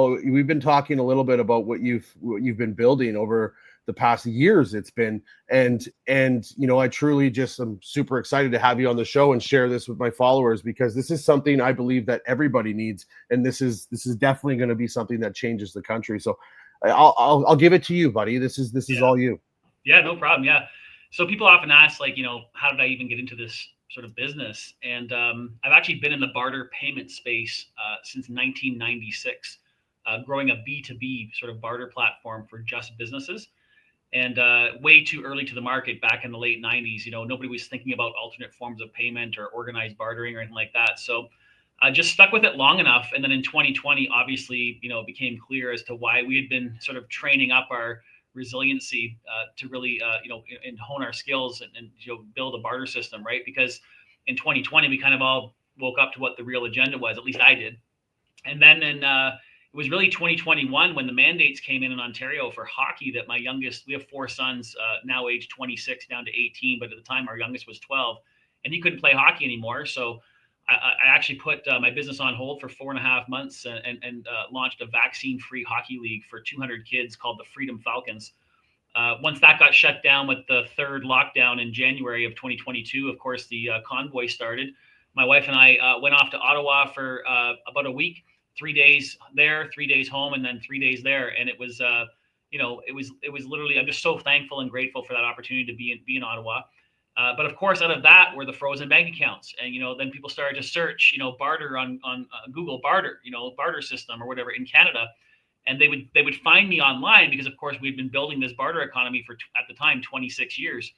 So we've been talking a little bit about what you've been building over the past years. It's been, and I truly just am super excited to have you on the show and share this with my followers, because this is something I believe that everybody needs, and this is definitely going to be something that changes the country. So I'll give it to you, buddy. This is all you. Yeah, no problem. Yeah. So people often ask, like, how did I even get into this sort of business? And I've actually been in the barter payment space since 1996, growing a B2B sort of barter platform for just businesses. And way too early to the market back in the late 90s. Nobody was thinking about alternate forms of payment or organized bartering or anything like that. So I just stuck with it long enough. And then in 2020, obviously, it became clear as to why we had been sort of training up our resiliency to really, and hone our skills and build a barter system, right? Because in 2020, we kind of all woke up to what the real agenda was. At least I did. And then it was really 2021 when the mandates came in Ontario for hockey that my youngest, we have four sons, now age 26 down to 18, but at the time our youngest was 12, and he couldn't play hockey anymore. So I actually put my business on hold for 4.5 months and launched a vaccine-free hockey league for 200 kids called the Freedom Falcons. Once that got shut down with the third lockdown in January of 2022, of course, the convoy started. My wife and I went off to Ottawa for about a week, 3 days there, 3 days home, and then 3 days there. And it was, it was literally, I'm just so thankful and grateful for that opportunity to be in Ottawa. But of course, out of that were the frozen bank accounts. And, then people started to search, barter on Google, barter, barter system or whatever in Canada. And they would find me online because, of course, we'd been building this barter economy for, at the time, 26 years.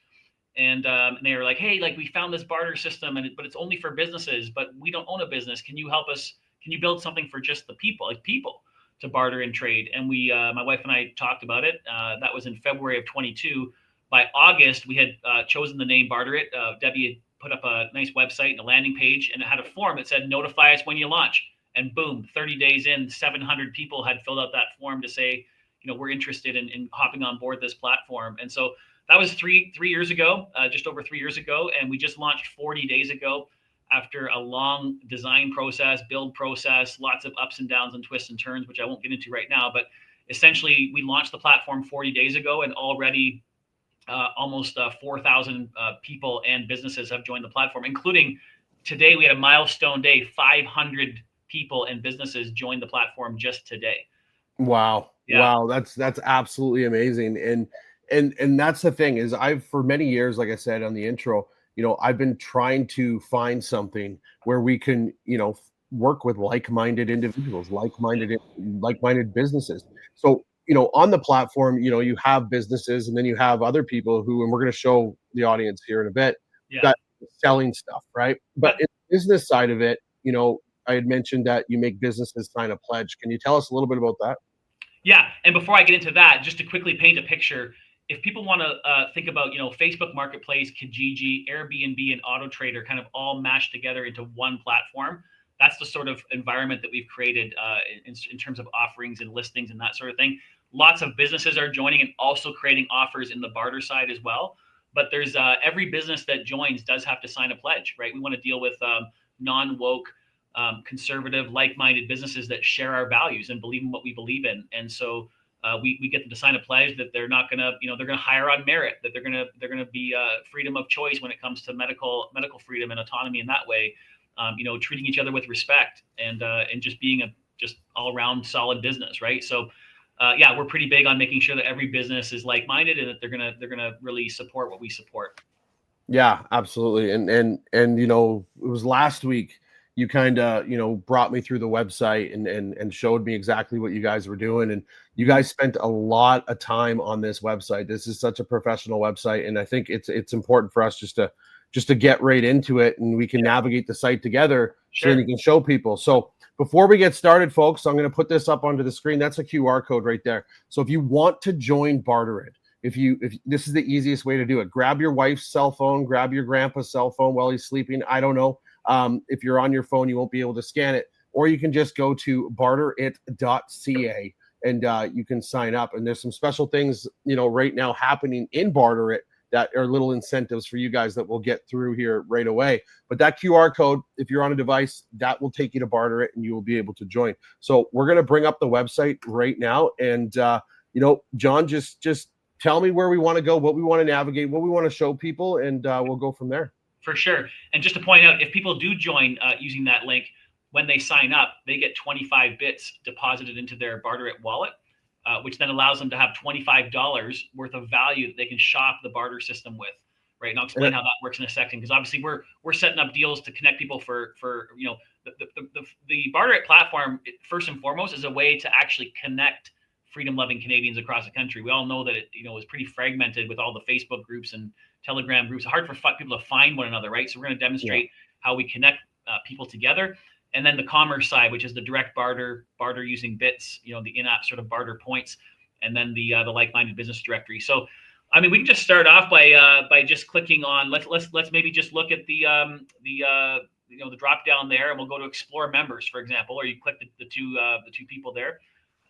And they were like, hey, like, we found this barter system, but it's only for businesses, but we don't own a business. Can you help us? Can you build something for just the people, like people, to barter and trade? And we, my wife and I talked about it. That was in February of 22. By August, we had chosen the name Barter It. Debbie had put up a nice website and a landing page, and it had a form that said, notify us when you launch. And boom, 30 days in, 700 people had filled out that form to say, we're interested in hopping on board this platform. And so that was three years ago, just over 3 years ago. And we just launched 40 days ago after a long design process, build process, lots of ups and downs and twists and turns, which I won't get into right now. But essentially, we launched the platform 40 days ago, and already almost 4,000 people and businesses have joined the platform, including today. We had a milestone day, 500 people and businesses joined the platform just today. Wow. Yeah. Wow. That's absolutely amazing. And that's the thing is, I've, for many years, like I said on the intro, I've been trying to find something where we can, work with like-minded individuals, like-minded businesses. So, on the platform, you have businesses, and then you have other people who, and we're going to show the audience here in a bit, that selling stuff, right? But in the business side of it, I had mentioned that you make businesses sign a pledge. Can you tell us a little bit about that? Yeah. And before I get into that, just to quickly paint a picture, if people want to think about, Facebook Marketplace, Kijiji, Airbnb, and AutoTrader kind of all mashed together into one platform, that's the sort of environment that we've created in terms of offerings and listings and that sort of thing. Lots of businesses are joining and also creating offers in the barter side as well. But there's every business that joins does have to sign a pledge, right? We want to deal with non-woke, conservative, like-minded businesses that share our values and believe in what we believe in. And so we get them to sign a pledge that they're not going to, they're going to hire on merit, that they're going to be freedom of choice when it comes to medical freedom and autonomy in that way. Treating each other with respect and just being a just all around solid business, right? So, we're pretty big on making sure that every business is like-minded and that they're gonna really support what we support. Yeah, absolutely. And it was last week you kind of brought me through the website and showed me exactly what you guys were doing, and you guys spent a lot of time on this website. This is such a professional website, and I think it's important for us just to get right into it, and we can navigate the site together. Sure. So you can show people. So before we get started, folks, I'm going to put this up onto the screen. That's a QR code right there. So if you want to join Barter It, if this is the easiest way to do it, grab your wife's cell phone, grab your grandpa's cell phone while he's sleeping. I don't know. If you're on your phone, you won't be able to scan it, or you can just go to barterit.ca and you can sign up. And there's some special things, right now happening in Barter It that are little incentives for you guys that we'll get through here right away. But that QR code, if you're on a device, that will take you to Barter It, and you will be able to join. So we're going to bring up the website right now, and John, just tell me where we want to go, what we want to navigate, what we want to show people, and we'll go from there. For sure. And just to point out, if people do join using that link, when they sign up, they get 25 bits deposited into their Barter It wallet, which then allows them to have $25 worth of value that they can shop the barter system with. Right. And I'll explain how that works in a second, because obviously we're setting up deals to connect people for the Barter It platform. First and foremost is a way to actually connect freedom-loving Canadians across the country. We all know that it is pretty fragmented with all the Facebook groups and Telegram groups. It's hard for people to find one another, right? So we're going to demonstrate how we connect people together. And then the commerce side, which is the direct barter using bits, the in-app sort of barter points, and then the like-minded business directory. So, I mean, we can just start off by just clicking on. Let's maybe just look at the drop down there, and we'll go to explore members, for example, or you click the two people there,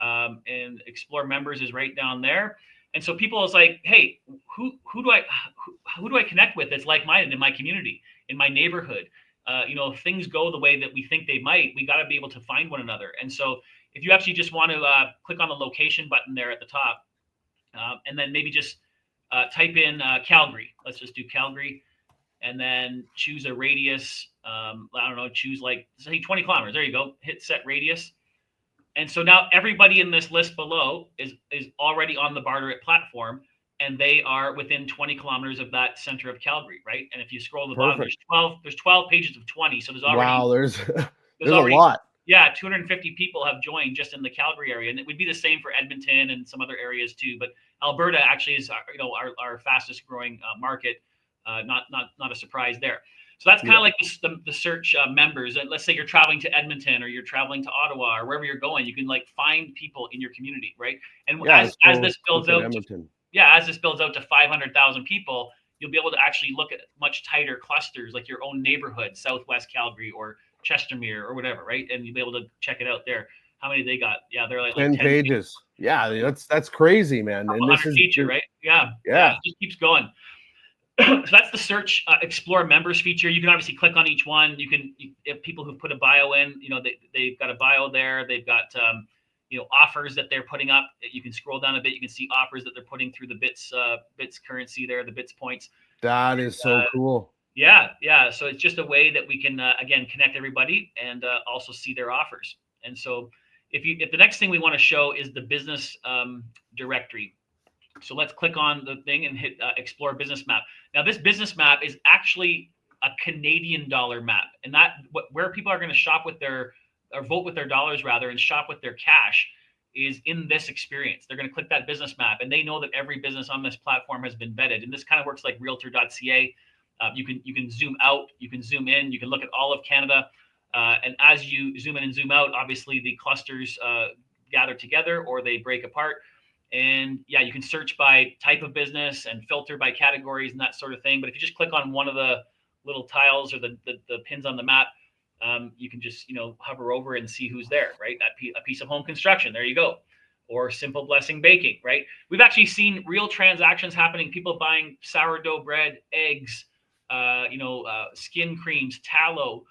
and explore members is right down there. And so people is like, hey, who do I connect with that's like-minded in my community, in my neighborhood? If things go the way that we think they might, we got to be able to find one another. And so if you actually just want to click on the location button there at the top, and then maybe just type in Calgary. Let's just do Calgary, and then choose a radius. I don't know, choose like say 20 kilometers. There you go. Hit set radius. And so now everybody in this list below is already on the Barter It platform, and they are within 20 kilometers of that center of Calgary, right? And if you scroll to the bottom, there's 12 pages of 20. So there's already there's already a lot. Yeah, 250 people have joined just in the Calgary area, and it would be the same for Edmonton and some other areas too. But Alberta actually is our fastest growing market. Not a surprise there. So that's kind of like the search members. And let's say you're traveling to Edmonton or you're traveling to Ottawa or wherever you're going, you can like find people in your community, right? And as this builds out, as this builds out to 500,000 people, you'll be able to actually look at much tighter clusters, like your own neighborhood, Southwest Calgary or Chestermere or whatever, right? And you'll be able to check it out there. How many they got? Yeah, they're like 10 pages. Yeah, that's crazy, man. And this is feature, right? Yeah, it just keeps going. So that's the search explore members feature. You can obviously click on each one. If people who put a bio in, they've got a bio there. They've got offers that they're putting up. You can scroll down a bit. You can see offers that they're putting through the bits currency there, the bits points. That is so cool. Yeah. So it's just a way that we can again connect everybody and also see their offers. And so if the next thing we want to show is the business directory. So let's click on the thing and hit explore business map. Now this business map is actually a Canadian dollar map, and where people are going to shop with or vote with their dollars rather, and shop with their cash is in this experience. They're going to click that business map, and they know that every business on this platform has been vetted. And this kind of works like realtor.ca. You can zoom out, you can zoom in, you can look at all of Canada. And as you zoom in and zoom out, obviously the clusters gather together or they break apart. And you can search by type of business and filter by categories and that sort of thing. But if you just click on one of the little tiles or the pins on the map, you can just hover over and see who's there, right? A piece of home construction, there you go. Or Simple Blessing Baking, right? We've actually seen real transactions happening. People buying sourdough bread, eggs, skin creams, tallow,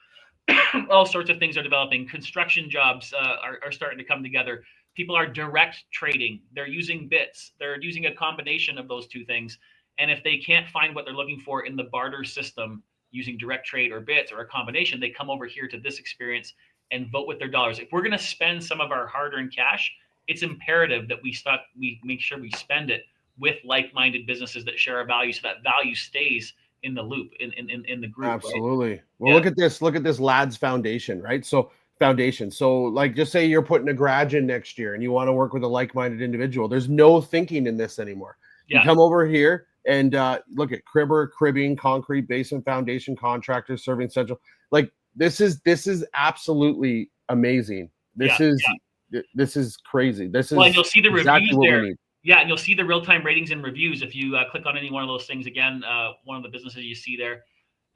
all sorts of things are developing. Construction jobs are starting to come together. People are direct trading. They're using bits. They're using a combination of those two things. And if they can't find what they're looking for in the barter system using direct trade or bits or a combination, they come over here to this experience and vote with their dollars. If we're going to spend some of our hard-earned cash, it's imperative that we make sure we spend it with like-minded businesses that share our values, so that value stays in the loop, in the group. Absolutely. Right? Well, look at this Lads Foundation, right? So like just say you're putting a garage in next year and you want to work with a like-minded individual. There's no thinking in this anymore. You come over here and look at cribber, cribbing, concrete, basement, foundation, contractor, serving central. Like this is absolutely amazing. This is crazy. This is and you'll see the exactly reviews there. We need. Yeah, and you'll see the real-time ratings and reviews if you click on any one of those things. Again, one of the businesses you see there.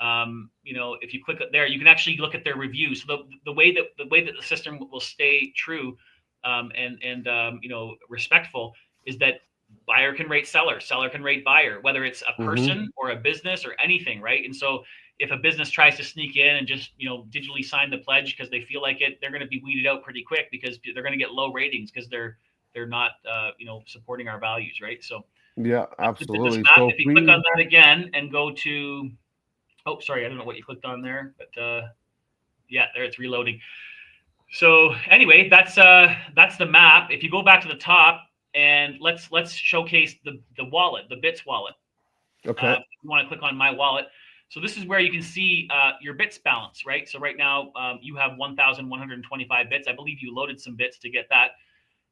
If you click there, you can actually look at their reviews. So the way that the system will stay true and respectful is that buyer can rate seller, seller can rate buyer, whether it's a Mm-hmm. person or a business or anything, right? And so if a business tries to sneak in and just digitally sign the pledge because they feel like it, they're going to be weeded out pretty quick because they're going to get low ratings because they're not supporting our values, right? So Yeah, look at this absolutely. map. So if If you click on we, that again and go to, oh, sorry, I don't know what you clicked on there, but yeah, there it's reloading. So anyway, that's the map. If you go back to the top and let's showcase the wallet, the Bits wallet. okay. If you want to click on my wallet. So this is where you can see your bits balance, right? So right now you have 1,125 bits. I believe you loaded some bits to get that.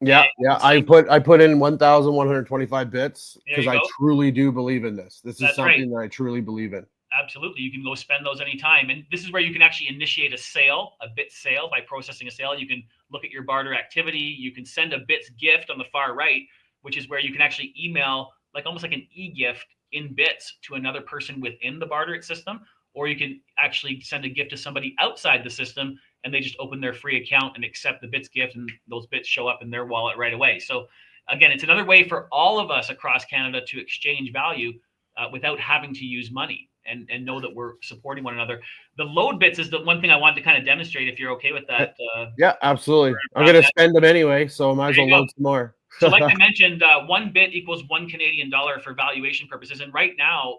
And Yeah, you yeah. can see, I put in 1,125 bits there because you I go. truly do believe in this. This is That's right. something that I truly believe in. Absolutely. You can go spend those anytime. And this is where you can actually initiate a sale, a bit sale by processing a sale. You can look at your barter activity. You can send a bits gift on the far right, which is where you can actually email like almost like an e-gift in bits to another person within the Barter It system. Or you can actually send a gift to somebody outside the system and they just open their free account and accept the bits gift and those bits show up in their wallet right away. So again, it's another way for all of us across Canada to exchange value without having to use money and know that we're supporting one another. The load bits is the one thing I wanted to kind of demonstrate if you're okay with that. Yeah, absolutely. I'm Proud gonna Dad. spend them anyway, so I might There as well you go. load some more. So like I mentioned, 1 bit equals 1 Canadian dollar for valuation purposes. And right now,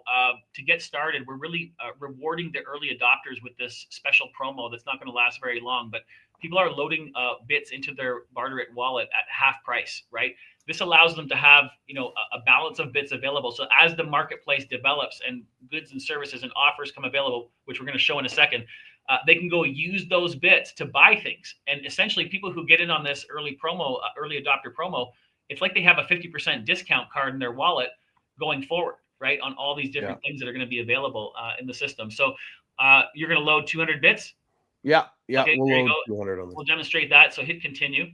to get started, we're really rewarding the early adopters with this special promo that's not going to last very long. But people are loading bits into their Barter It wallet at half price, right? This allows them to have a balance of bits available. So as the marketplace develops and goods and services and offers come available, which we're going to show in a second, they can go use those bits to buy things. And essentially, people who get in on this early promo, early adopter promo, it's like they have a 50% discount card in their wallet going forward, right? On all these different things that are going to be available in the system. So you're going to load 200 bits. Yeah, yeah. Okay, We'll there you load go. 200 on this. We'll demonstrate that. So hit continue.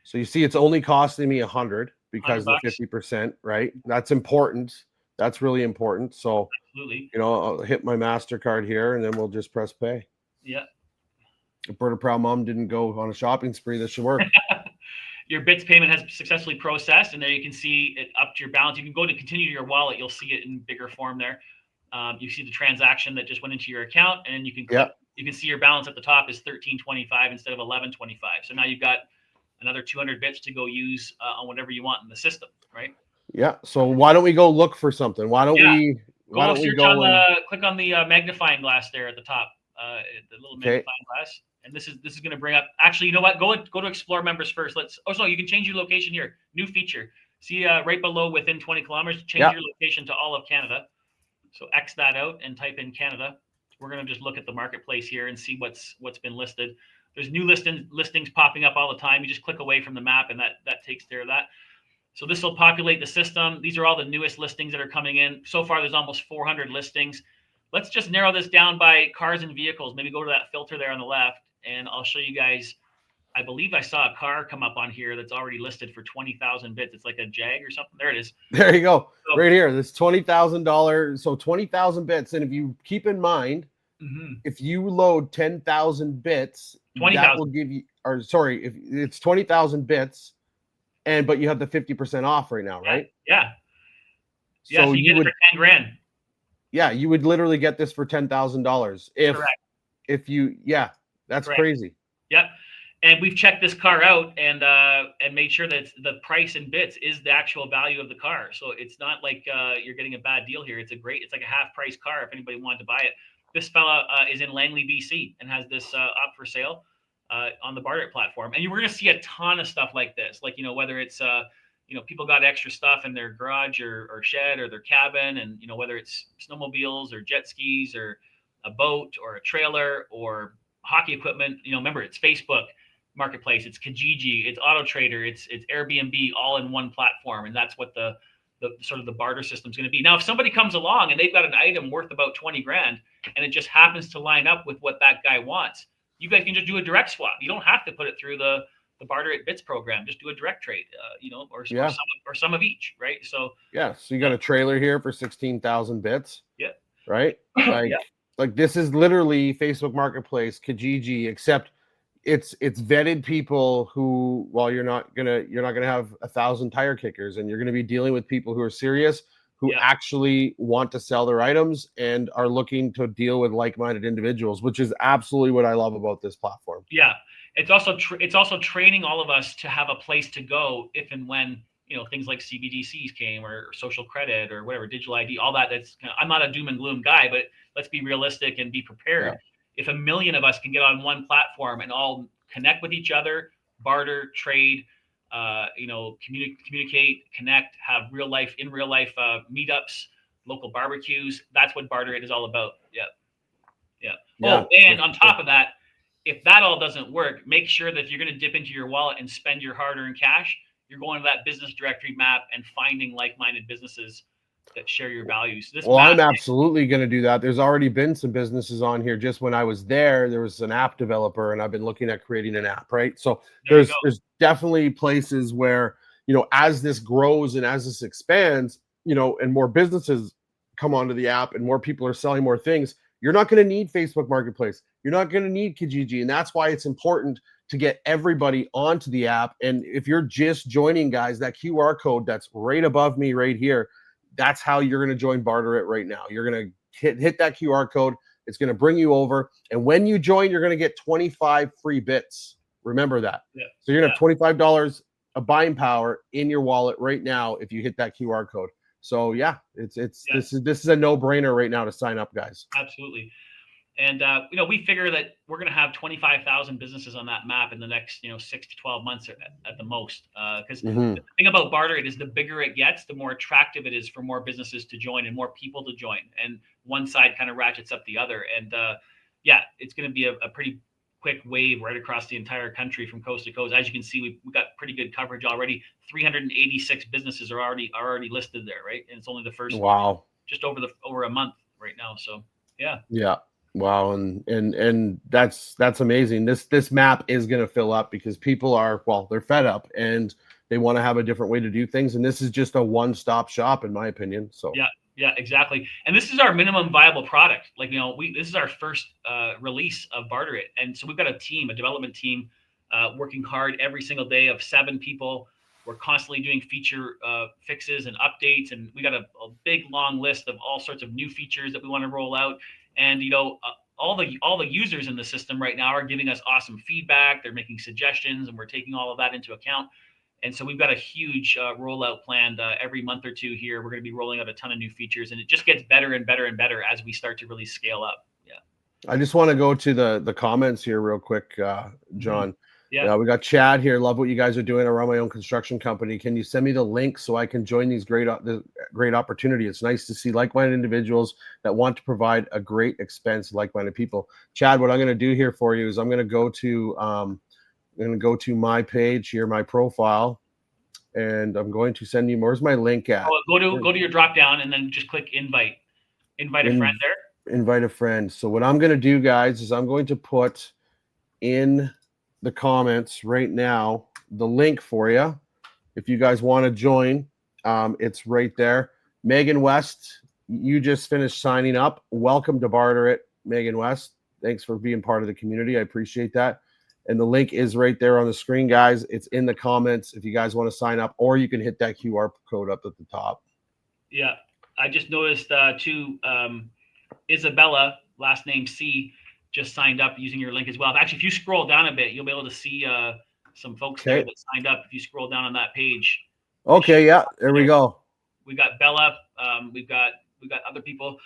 So you see, it's only costing me 100 100 because the bucks. 50%, right? That's important. That's really important. So, Absolutely. I'll hit my MasterCard here and then we'll just press pay. Yeah. If Berta Proud Mom didn't go on a shopping spree, this should work. Your bits payment has successfully processed, and there you can see it up to your balance. You can go to continue to your wallet. You'll see it in bigger form there. You see the transaction that just went into your account, and then you can click. Yep. You can see your balance at the top is 1325 instead of 1125. So now you've got another 200 bits to go use on whatever you want in the system, right? Yeah. So why don't we go look for something? Why don't we Go search on go and the click on the magnifying glass there at the top, the little okay. magnifying glass, and this is going to bring up. Actually, you know what? Go to explore members first. So you can change your location here. New feature. See right below within 20 kilometers. Change your location to all of Canada. So X that out and type in Canada. We're going to just look at the marketplace here and see what's been listed. There's new listings popping up all the time. You just click away from the map, and that takes care of that. So this will populate the system. These are all the newest listings that are coming in. So far, there's almost 400 listings. Let's just narrow this down by cars and vehicles. Maybe go to that filter there on the left, and I'll show you guys. I believe I saw a car come up on here that's already listed for 20,000 bits. It's like a Jag or something. There it is. There you go. So, right here. This $20,000. So 20,000 bits. And if you keep in mind, if you load 10,000 bits, 20,000. that will give you, or sorry, if it's 20,000 bits, but you have the 50% off right now, right? Yeah. So you get it for 10 grand. Yeah, you would literally get this for $10,000 if you, that's Correct. crazy. Yep. And we've checked this car out and made sure that the price in bits is the actual value of the car. So it's not like you're getting a bad deal here. It's like a half price car if anybody wanted to buy it. This fella is in Langley, BC, and has this up for sale on the Barter It platform. And we're going to see a ton of stuff like this, like whether it's people got extra stuff in their garage or shed or their cabin, and whether it's snowmobiles or jet skis or a boat or a trailer or hockey equipment. Remember, it's Facebook Marketplace, it's Kijiji, it's Auto Trader, it's Airbnb, all in one platform, and that's what the sort of the barter system is going to be. Now, if somebody comes along and they've got an item worth about 20 grand and it just happens to line up with what that guy wants, you guys can just do a direct swap. You don't have to put it through the Barter It Bits program. Just do a direct trade, or some of each, right? So so you got a trailer here for 16,000 bits. Yeah. Right. Like this is literally Facebook Marketplace, Kijiji, except it's vetted people who, well, you're not gonna have 1,000 tire kickers, and you're gonna be dealing with people who are serious, who Yeah. actually want to sell their items and are looking to deal with like-minded individuals, which is absolutely what I love about this platform. Yeah, it's also training all of us to have a place to go if and when things like CBDCs came, or social credit, or whatever, digital ID, all that. I'm not a doom and gloom guy, but let's be realistic and be Yeah. prepared. If a million of us can get on one platform and all connect with each other, barter, trade, communicate, connect, have in real life meetups, local barbecues. That's what Barter It is all about. Yeah. Yeah. Yeah, Oh, for and on sure. top of that, if that all doesn't work, make sure that if you're going to dip into your wallet and spend your hard-earned cash, you're going to that business directory map and finding like-minded businesses that share your values. This Well, map, I'm absolutely going to do that. There's already been some businesses on here. Just when I was there, there was an app developer, and I've been looking at creating an app, right? So there you go. there's definitely places where, as this grows and as this expands, and more businesses come onto the app and more people are selling more things, you're not going to need Facebook Marketplace. You're not going to need Kijiji, and that's why it's important to get everybody onto the app. And if you're just joining, guys, that QR code that's right above me right here, that's how you're going to join Barter It right now. You're going to hit that QR code. It's going to bring you over. And when you join, you're going to get 25 free bits. Remember that. Yeah. So you're going to Yeah. have $25 of buying power in your wallet right now if you hit that QR code. So yeah, it's Yes. this is a no-brainer right now to sign up, guys. Absolutely. And we figure that we're going to have 25,000 businesses on that map in the next 6 to 12 months at the most. Because Mm-hmm. the thing about Barter It is, the bigger it gets, the more attractive it is for more businesses to join and more people to join. And one side kind of ratchets up the other. And yeah, it's going to be a pretty quick wave right across the entire country from coast to coast. As you can see, we've got pretty good coverage already. 386 businesses are already listed there, right? And it's only the first Wow. just over a month right now. So yeah. Yeah. Wow, and that's amazing. This map is going to fill up because people are, well, they're fed up and they want to have a different way to do things, and this is just a one-stop shop in my opinion. So Yeah, yeah, exactly. And this is our minimum viable product. Like, this is our first release of Barter It, and so we've got a development team, working hard every single day of 7 people. We're constantly doing feature fixes and updates, and we got a big long list of all sorts of new features that we want to roll out. And all the users in the system right now are giving us awesome feedback. They're making suggestions, and we're taking all of that into account. And so we've got a huge rollout planned every month or two here. We're going to be rolling out a ton of new features, and it just gets better and better and better as we start to really scale up. Yeah. I just want to go to the comments here real quick, Mhm. John. Yeah. Yeah, we got Chad here. Love what you guys are doing. I run my own construction company. Can you send me the link so I can join these great opportunity? It's nice to see like-minded individuals that want to provide a great expense, like-minded people. Chad, what I'm going to do here for you is I'm going to go to my page here, my profile, and I'm going to send you. Where's my link at? Oh, go to your drop down and then just click invite. Invite a friend In, there. invite a friend. So what I'm going to do, guys, is I'm going to put in the comments right now the link for you. If you guys want to join, it's right there. Megan West, you just finished signing up. Welcome to Barter It, Megan West. Thanks for being part of the community. I appreciate that. And the link is right there on the screen, guys. It's in the comments if you guys want to sign up, or you can hit that QR code up at the top. Yeah. I just noticed too, Isabella, last name C, just signed up using your link as well. Actually, if you scroll down a bit, you'll be able to see some folks there Okay. that signed up. If you scroll down on that page, Okay. Yeah. There we go. we got Bella. We've got other people.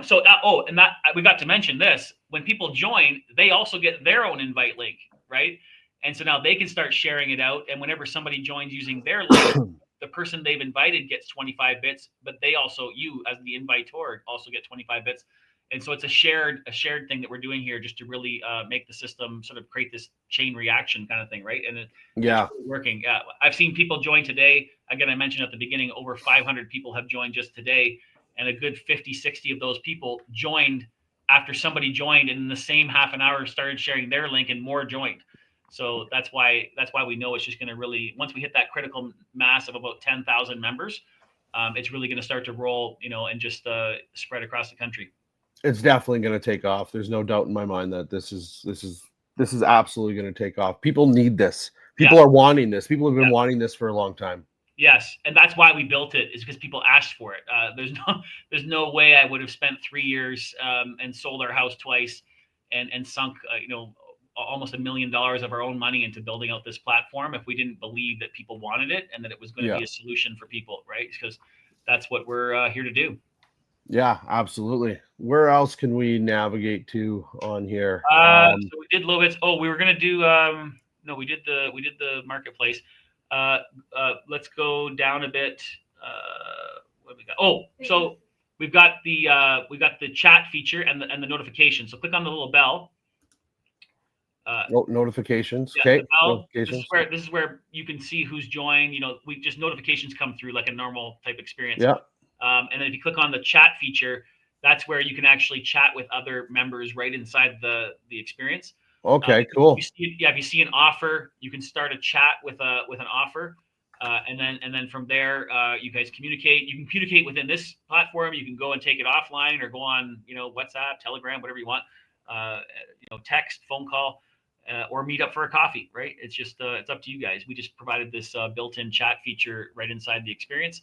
So and that we got to mention this. When people join, they also get their own invite link, right? And so now they can start sharing it out. And whenever somebody joins using their link, the person they've invited gets 25 bits, but they also, you as the invitor, also get 25 bits. And so it's a shared thing that we're doing here, just to really make the system sort of create this chain reaction kind of thing, right? And it's Yeah. really working. Yeah, I've seen people join today. Again, I mentioned at the beginning, over 500 people have joined just today, and a good 50, 60 of those people joined after somebody joined, and in the same half an hour started sharing their link, and more joined. So that's why we know it's just going to really, once we hit that critical mass of about 10,000 members, it's really going to start to roll, and just spread across the country. It's definitely going to take off. There's no doubt in my mind that this is This is absolutely going to take off. People need this. Yeah. People are wanting this. People have been Yeah. wanting this for a long time. Yes, and that's why we built it, is because people asked for it. There's no way I would have spent 3 years and sold our house twice and sunk almost $1 million of our own money into building out this platform if we didn't believe that people wanted it and that it was going to Yeah. be a solution for people, right? Because that's what we're here to do. Yeah, absolutely. Where else can we navigate to on here? So we did low bits. Oh, we were gonna do no, we did the marketplace. Let's go down a bit. What have we got? Oh, so we've got the chat feature and the notification. So click on the little bell. Notifications. Yeah, Okay. the bell. Notifications. This is where you can see who's joined. We just notifications come through like a normal type experience. Yeah. And then if you click on the chat feature, that's where you can actually chat with other members right inside the experience. Okay, cool. If you see an offer, you can start a chat with an offer, and then from there, you guys communicate. You can communicate within this platform. You can go and take it offline, or go on WhatsApp, Telegram, whatever you want. Text, phone call, or meet up for a coffee. Right? It's just it's up to you guys. We just provided this built-in chat feature right inside the experience.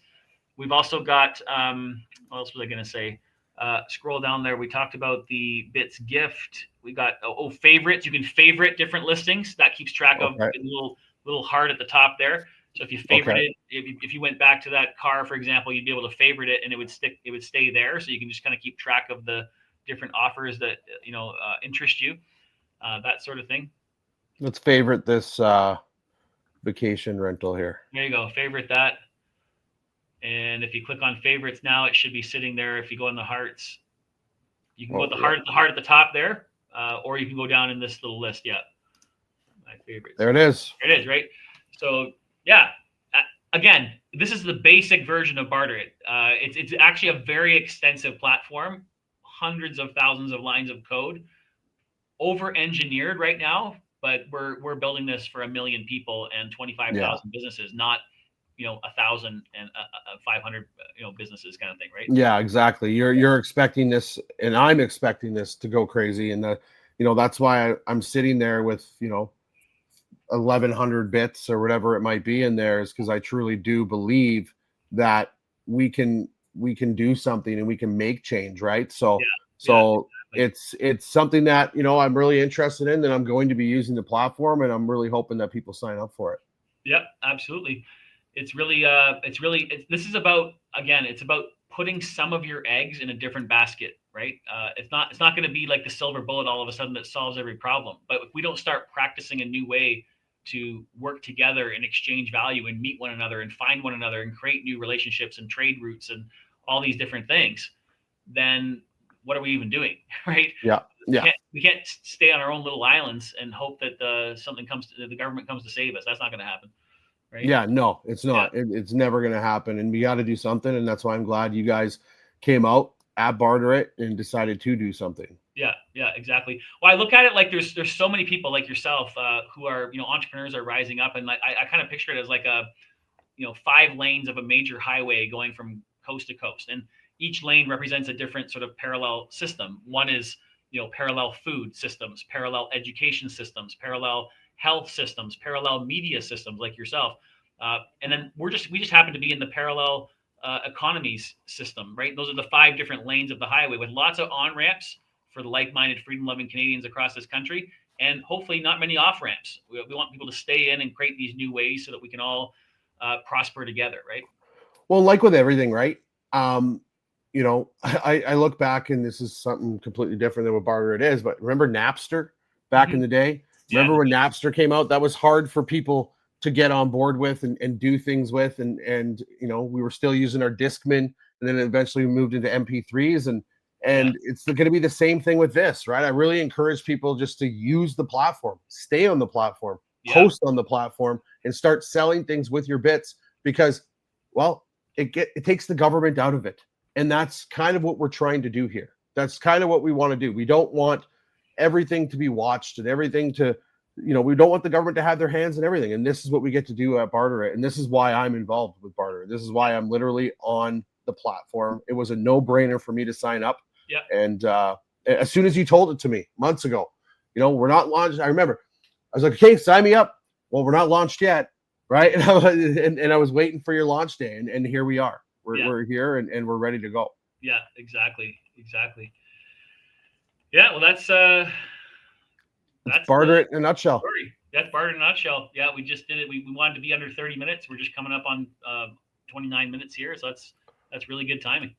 We've also got what else was I going to say? Scroll down there. We talked about the Bits gift. We got favorites. You can favorite different listings. That keeps track of a little heart at the top there. So if you favorite it, if you went back to that car, for example, you'd be able to favorite it, and it would stick. It would stay there. So you can just kind of keep track of the different offers that interest you, that sort of thing. Let's favorite this vacation rental here. There you go. Favorite that. And if you click on favorites now, it should be sitting there. If you go in the hearts, you can go with the heart at the top there, or you can go down in this little list. Yeah, my favorites. There it is. There it is, right? So yeah, again, this is the basic version of Barter It. It's actually a very extensive platform, hundreds of thousands of lines of code, over-engineered right now. But we're building this for 1 million people and 25,000 businesses, not 1,000 and 500 businesses, kind of thing, right? Yeah, exactly. You're expecting this, and I'm expecting this to go crazy, and that's why I'm sitting there with 1,100 bits or whatever it might be in there, is because I truly do believe that we can do something and we can make change, right? So it's something that I'm really interested in, and I'm going to be using the platform, and I'm really hoping that people sign up for it. Yep, absolutely. This is about, again, it's about putting some of your eggs in a different basket, right? It's not going to be like the silver bullet all of a sudden that solves every problem. But if we don't start practicing a new way to work together and exchange value and meet one another and find one another and create new relationships and trade routes and all these different things, then what are we even doing, right? Yeah. We can't stay on our own little islands and hope that the government comes to save us. That's not going to happen. Right? Yeah, no, it's not. It's never going to happen, and we got to do something. And that's why I'm glad you guys came out at Barter It and decided to do something. Yeah, exactly. Well, I look at it like there's so many people like yourself who are entrepreneurs are rising up, and I kind of picture it as like a 5 lanes of a major highway going from coast to coast, and each lane represents a different sort of parallel system. One is parallel food systems, parallel education systems, parallel health systems, parallel media systems like yourself, and then we just happen to be in the parallel economies system, right? Those are the 5 different lanes of the highway with lots of on ramps for the like-minded, freedom-loving Canadians across this country, and hopefully not many off ramps. We want people to stay in and create these new ways so that we can all prosper together, right? Well, like with everything, right? I look back, and this is something completely different than what Barter It is, but remember Napster back in the day? Remember when Napster came out? That was hard for people to get on board with and do things with. And we were still using our Discman, and then eventually we moved into MP3s. And it's going to be the same thing with this, right? I really encourage people just to use the platform, stay on the platform, post on the platform, and start selling things with your bits, because, well, it takes the government out of it. And that's kind of what we're trying to do here. That's kind of what we want to do. We don't want everything to be watched and everything to, we don't want the government to have their hands in everything. And this is what we get to do at Barter It. And this is why I'm involved with Barter It. This is why I'm literally on the platform. It was a no-brainer for me to sign up. Yeah. And as soon as you told it to me months ago, You know, we're not launched. I remember I was like, okay, sign me up. Well, we're not launched yet. Right. And I was waiting for your launch day, and here we are. We're here and we're ready to go. Yeah, exactly. Yeah, well, that's Barter It in a nutshell. story. That's Barter in a nutshell. Yeah, we just did it. We wanted to be under 30 minutes. We're just coming up on 29 minutes here, so that's really good timing.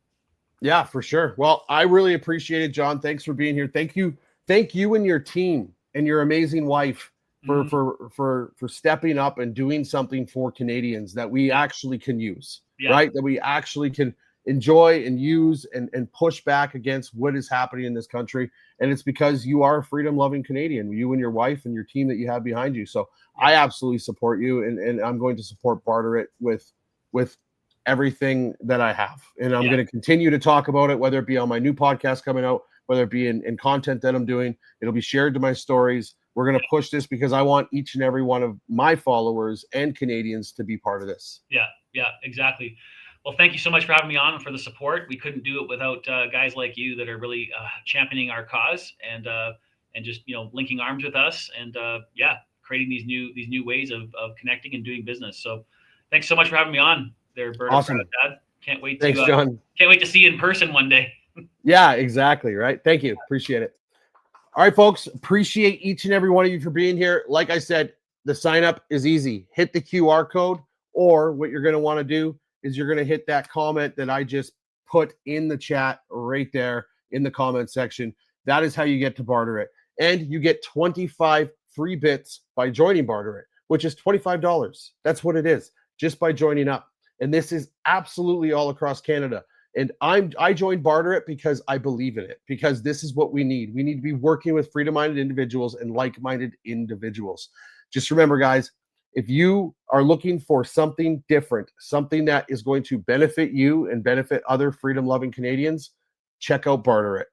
Yeah, for sure. Well, I really appreciate it, John. Thanks for being here. Thank you and your team and your amazing wife for stepping up and doing something for Canadians that we actually can use, right? That we actually can enjoy and use and push back against what is happening in this country. And it's because you are a freedom-loving Canadian, you and your wife and your team that you have behind you. So I absolutely support you, and I'm going to support Barter It with everything that I have. And I'm going to continue to talk about it, whether it be on my new podcast coming out, whether it be in content that I'm doing. It'll be shared to my stories. We're going to push this because I want each and every one of my followers and Canadians to be part of this. Yeah, exactly. Well, thank you so much for having me on and for the support. We couldn't do it without guys like you that are really championing our cause and just, linking arms with us and creating these new ways of connecting and doing business. So thanks so much for having me on there, Berta. Awesome. Dad. Can't wait Thanks, John. Can't wait to see you in person one day. Yeah, exactly. Right. Thank you. Appreciate it. All right, folks. Appreciate each and every one of you for being here. Like I said, the sign up is easy. Hit the QR code, or what you're going to want to do is you're going to hit that comment that I just put in the chat right there in the comment section. That is how you get to Barter It. And you get 25 free bits by joining Barter It, which is $25. That's what it is, just by joining up. And this is absolutely all across Canada. And I joined Barter It because I believe in it, because this is what we need. We need to be working with freedom-minded individuals and like-minded individuals. Just remember, guys, if you are looking for something different, something that is going to benefit you and benefit other freedom-loving Canadians, check out Barter It.